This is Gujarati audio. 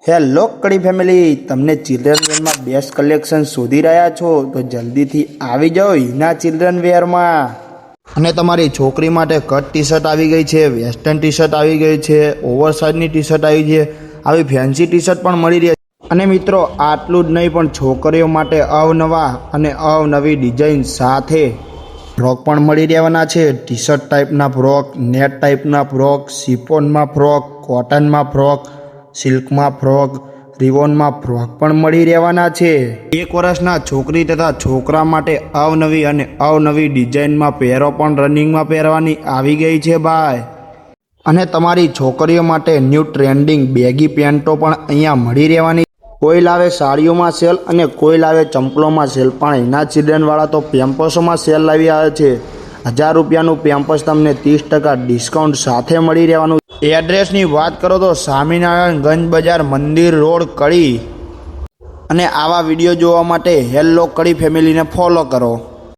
હેલો કડી ફેમિલી, તમને ચિલ્ડ્રન વેરમાં બેસ્ટ કલેક્શન શોધી રહ્યા છો તો જલ્દીથી આવી જાઓ હિના ચિલ્ડ્રન વેરમાં। અને તમારી છોકરી માટે કટ ટી શર્ટ આવી ગઈ છે, વેસ્ટર્ન ટી શર્ટ આવી ગઈ છે, ઓવરસાઇઝની ટી શર્ટ આવી છે, આવી ફેન્સી ટી શર્ટ પણ મળી રહી છે। અને મિત્રો આટલું જ નહીં પણ છોકરીઓ માટે અવનવા અને અવનવી ડિઝાઇન સાથે ફ્રોક પણ મળી રહેવાના છે। ટી શર્ટ ટાઈપના ફ્રોક, નેટ ટાઈપના ફ્રોક, શિફોનમાં ફ્રોક, કોટનમાં ફ્રોક, સિલ્કમાં ફ્રોક, રિવોનમાં ફ્રોક પણ મળી રહેવાના છે। 1 વર્ષના છોકરી તથા છોકરા માટે અવનવી અને અવનવી ડિઝાઇનમાં પહેરો પણ રનિંગમાં પહેરવાની આવી ગઈ છે ભાઈ। અને તમારી છોકરીઓ માટે ન્યૂ ટ્રેન્ડિંગ બેગી પેન્ટો પણ અહીંયા મળી રહેવાની। કોઈ લાવે સાડીઓમાં સેલ અને કોઈ લાવે ચંપલોમાં સેલ, પણ એના ચિલ્ડ્રનવાળા તો પેમ્પર્સોમાં સેલ લાવી આવે છે। 1000 રૂપિયાનું પેમ્પર્સ તમને 30% ડિસ્કાઉન્ટ સાથે મળી રહેવાનું। એડ્રેસની વાત કરો તો સ્વામિનારાયણ ગંજ બજાર, મંદિર રોડ, કડી। અને આવા વિડીયો જોવા માટે હેલો કડી ફેમિલીને ફોલો કરો।